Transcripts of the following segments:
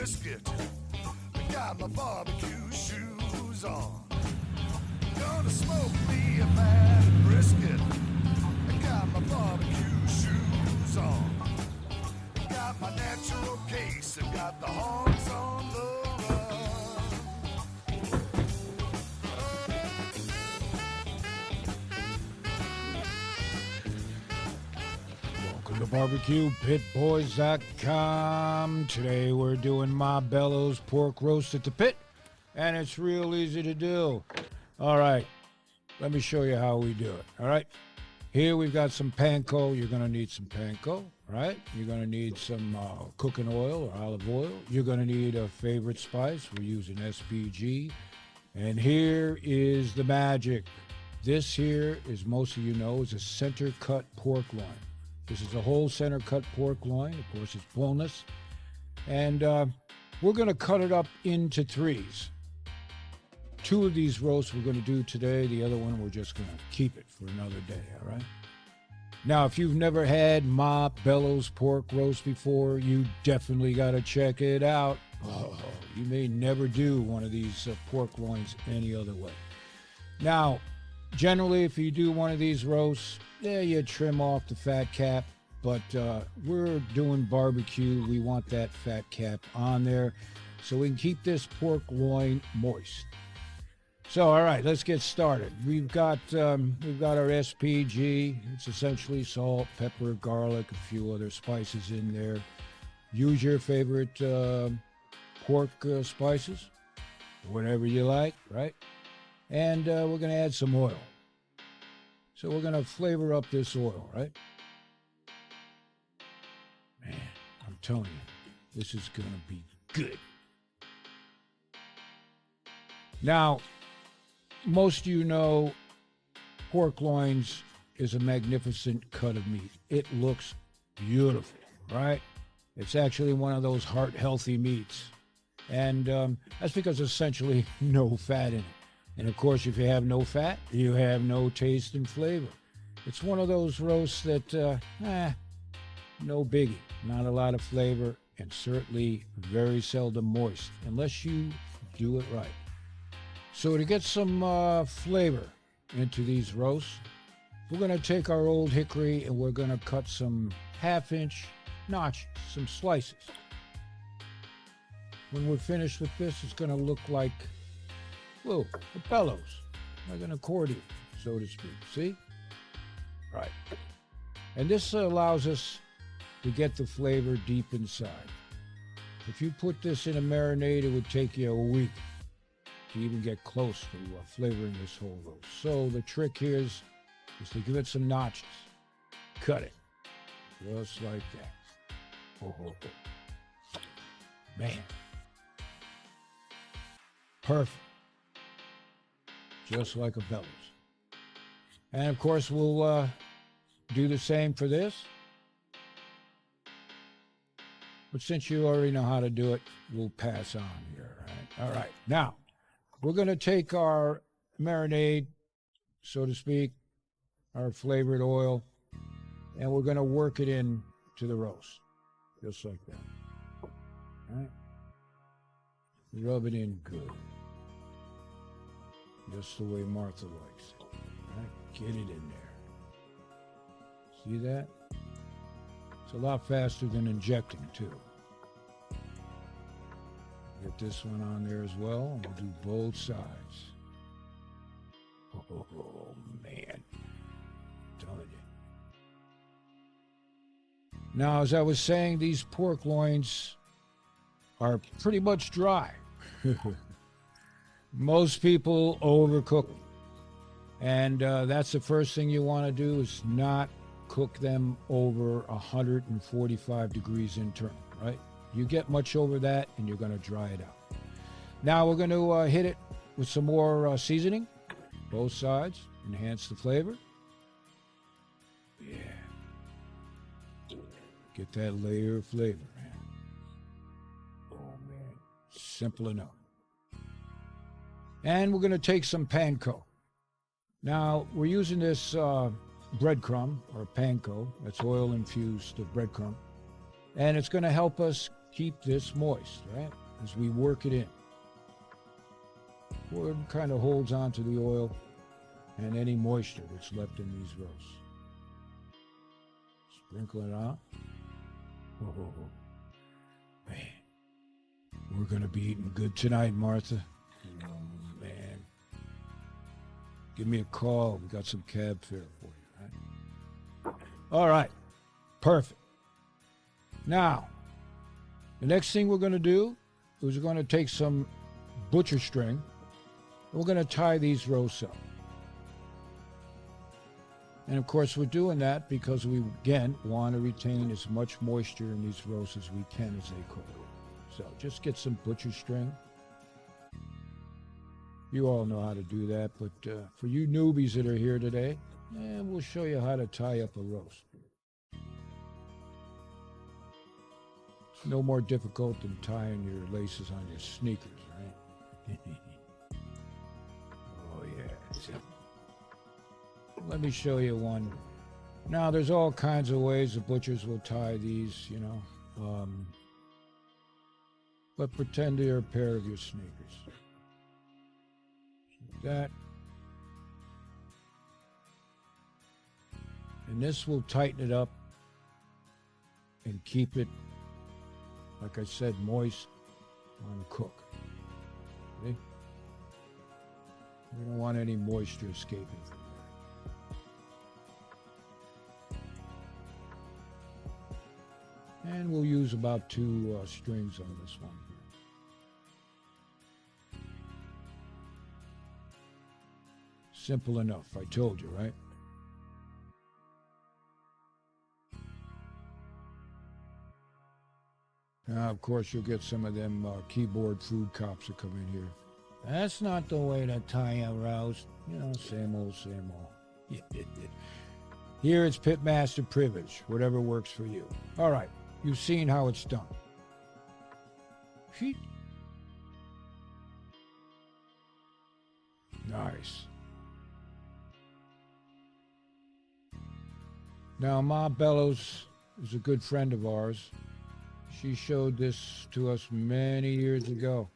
brisket. I got my barbecue shoes on. Gonna smoke me a fat brisket. I got my barbecue shoes on. Got my natural case. I got the hogs on the run. Welcome to BBQPitBoys.com. Today we're doing Ma Bellows pork roast at the pit, and it's real easy to do. All right, let me show you how we do it. All right, here we've got some panko. You're going to need some panko, right? You're going to need some cooking oil or olive oil. You're going to need a favorite spice. We're using SPG. And here is the magic. This here, as most of you know, is a center cut pork loin. This is a whole center cut pork loin. Of course, it's boneless. And we're going to cut it up into threes. Two of these roasts we're going to do today. The other one we're just going to keep it for another day, all right? Now, if you've never had Ma Bellows pork roast before, you definitely got to check it out. Oh, you may never do one of these pork loins any other way. Now, generally, if you do one of these roasts, yeah, you trim off the fat cap, but we're doing barbecue. We want that fat cap on there so we can keep this pork loin moist. So, all right, let's get started. We've got our SPG. It's essentially salt, pepper, garlic, a few other spices in there. Use your favorite pork spices, whatever you like, right? And we're going to add some oil. So we're going to flavor up this oil, right? Man, I'm telling you, this is going to be good. Now, most of you know pork loins is a magnificent cut of meat. It looks beautiful, right? It's actually one of those heart-healthy meats. And that's because essentially no fat in it. And of course, if you have no fat, you have no taste and flavor. It's one of those roasts that, no biggie. Not a lot of flavor, and certainly very seldom moist, unless you do it right. So to get some flavor into these roasts, we're going to take our old hickory and we're going to cut some half-inch notches, some slices. When we're finished with this, it's going to look like, whoa, a bellows, like an accordion, so to speak. See? Right. And this allows us to get the flavor deep inside. If you put this in a marinade, it would take you a week to even get close to flavoring this whole roast. So the trick here is to give it some notches. Cut it. Just like that. Oh. Man. Perfect. Just like a bellows. And of course, we'll do the same for this. But since you already know how to do it, we'll pass on here, right? All right. Now, we're going to take our marinade, so to speak, our flavored oil, and we're going to work it in to the roast, just like that. All right? Rub it in good. Just the way Martha likes it. All right? Get it in there. See that? It's a lot faster than injecting, too. Get this one on there as well, and we'll do both sides. Oh, man. I'm telling you. Now, as I was saying, these pork loins are pretty much dry. Most people overcook them. And that's the first thing you want to do is not cook them over 145 degrees internal, right? You get much over that and you're going to dry it out. Now we're going to hit it with some more seasoning, both sides, enhance the flavor. Yeah. Get that layer of flavor, man. Oh, man. Simple enough. And we're going to take some panko. Now, we're using this breadcrumb, or panko. That's oil-infused breadcrumb. And it's going to help us keep this moist, right? As we work it in. Or it kind of holds on to the oil and any moisture that's left in these roasts. Sprinkle it on. Oh, man. We're going to be eating good tonight, Martha. Oh, man. Give me a call. We got some cab fare for you, right? All right. Perfect. Now, the next thing we're going to do is we're going to take some butcher string and we're going to tie these roasts up. And of course, we're doing that because we, again, want to retain as much moisture in these roasts as we can as they cook. So just get some butcher string. You all know how to do that, but for you newbies that are here today, we'll show you how to tie up a roast. It's no more difficult than tying your laces on your sneakers, right? Oh, yeah. Let me show you one. Now, there's all kinds of ways the butchers will tie these, you know. But pretend they're a pair of your sneakers. Like that. And this will tighten it up and keep it, like I said, moist on cook. See? We don't want any moisture escaping from there. And we'll use about 2 strings on this one. Simple enough, I told you, right? Now, of course, you'll get some of them keyboard food cops that come in here. That's not the way to tie a roast. You know, same old, same old. Here it's pitmaster privilege, whatever works for you. All right, you've seen how it's done. Nice. Now, Ma Bellows is a good friend of ours. She showed this to us many years ago.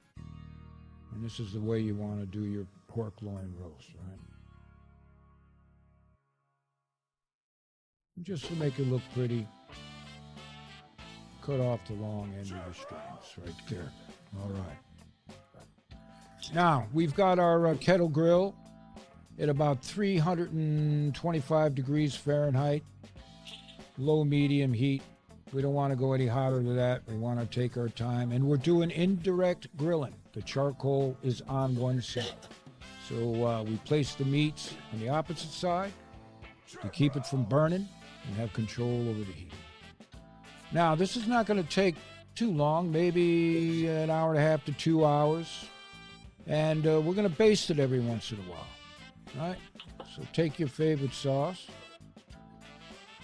And this is the way you want to do your pork loin roast, right? Just to make it look pretty, cut off the long end of the strings right there. All right. Now, we've got our kettle grill at about 325 degrees Fahrenheit, low medium heat. We don't want to go any hotter than that. We want to take our time. And we're doing indirect grilling. The charcoal is on one side. So we place the meats on the opposite side to keep it from burning and have control over the heat. Now, this is not going to take too long, maybe an hour and a half to 2 hours. And we're going to baste it every once in a while. All right? So take your favorite sauce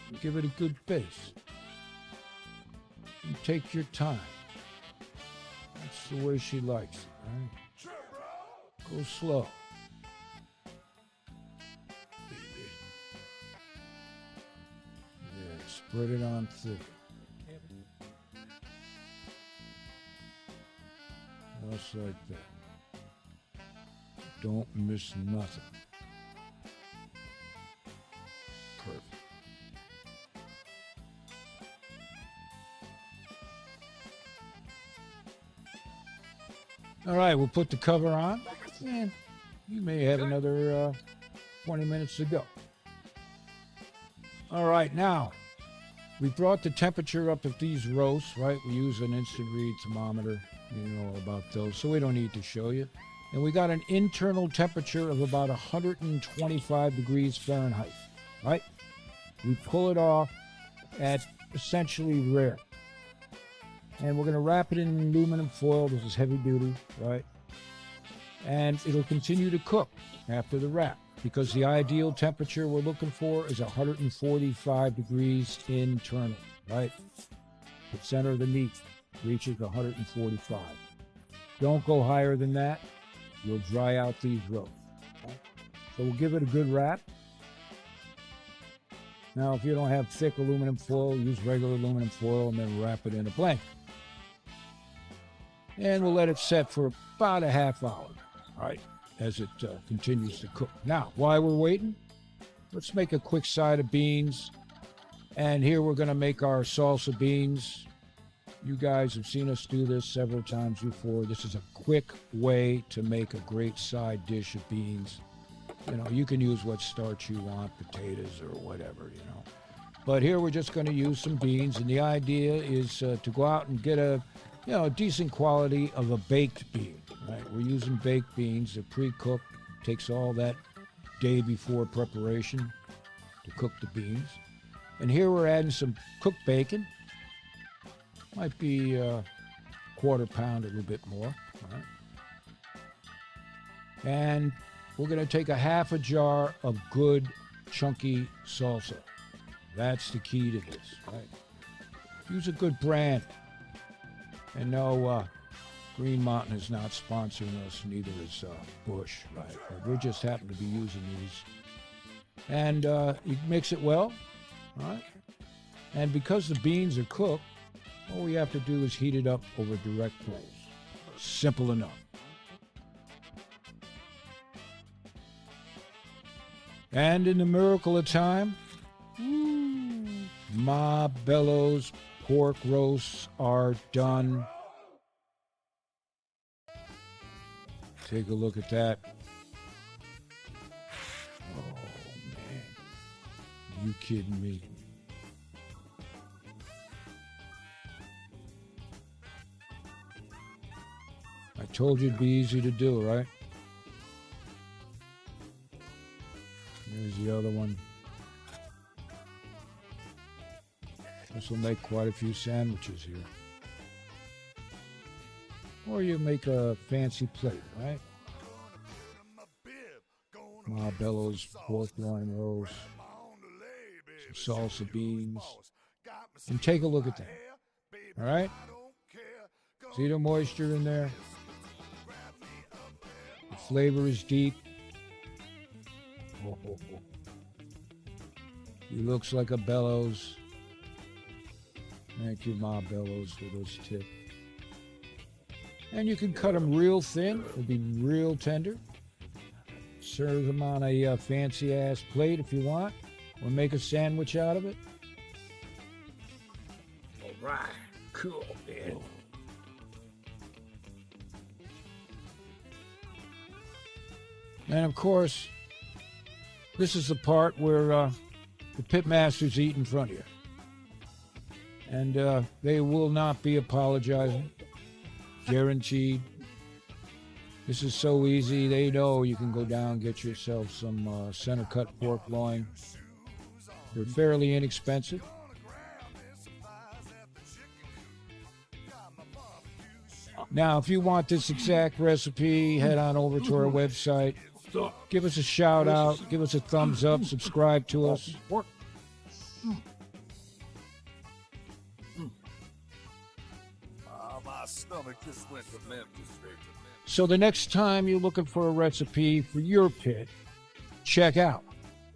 and give it a good baste. And take your time. That's the way she likes it, right? Go slow. Yeah, spread it on thick. Just like that. Don't miss nothing. Perfect. All right, we'll put the cover on, and you may have another 20 minutes to go. All right, now, we brought the temperature up of these roasts, right? We use an instant read thermometer. You know all about those, so we don't need to show you. And we got an internal temperature of about 125 degrees Fahrenheit, right? We pull it off at essentially rare. And we're going to wrap it in aluminum foil. This is heavy duty, right? And it'll continue to cook after the wrap because the ideal temperature we're looking for is 145 degrees internal, right? The center of the meat reaches 145. Don't go higher than that. You'll dry out these roasts. Right? So we'll give it a good wrap. Now, if you don't have thick aluminum foil, use regular aluminum foil and then wrap it in a blanket. And we'll let it set for about a half hour, all right, as it continues to cook. Now, while we're waiting, let's make a quick side of beans. And here we're going to make our salsa beans. You guys have seen us do this several times before. This is a quick way to make a great side dish of beans. You know, you can use what starch you want, potatoes or whatever, you know. But here we're just going to use some beans, and the idea is to go out and get a decent quality of a baked bean, right? We're using baked beans. They're pre-cooked. Takes all that day before preparation to cook the beans. And here we're adding some cooked bacon. Might be a quarter pound, a little bit more. All right. And we're going to take a half a jar of good chunky salsa. That's the key to this, right? Use a good brand. And no, Green Mountain is not sponsoring us, neither is Bush, right? We just happen to be using these. And you mix it well, all right? And because the beans are cooked, all we have to do is heat it up over direct coals. Simple enough. And in the miracle of time, Ma Bellows pork roasts are done. Take a look at that. Oh, man. You kidding me? I told you it'd be easy to do, right? There's the other one. This will make quite a few sandwiches here. Or you make a fancy plate, right? Ma Bellows pork loin roast, some salsa beans, and take a look at that. All right? See the moisture in there? The flavor is deep. Oh. He looks like a Bellows. Thank you, Ma Bellows, for those tips. And you can cut them real thin. It'll be real tender. Serve them on a fancy-ass plate if you want. Or make a sandwich out of it. All right. Cool, man. And, of course, this is the part where the pitmasters eat in front of you. And they will not be apologizing. Guaranteed. This is so easy. They know you can go down and get yourself some center cut pork loin. They're fairly inexpensive. Now, if you want this exact recipe, head on over to our website. Give us a shout out. Give us a thumbs up. Subscribe to us. My stomach just went to Memphis. So the next time you're looking for a recipe for your pit, check out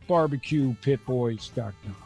BBQPitBoys.com.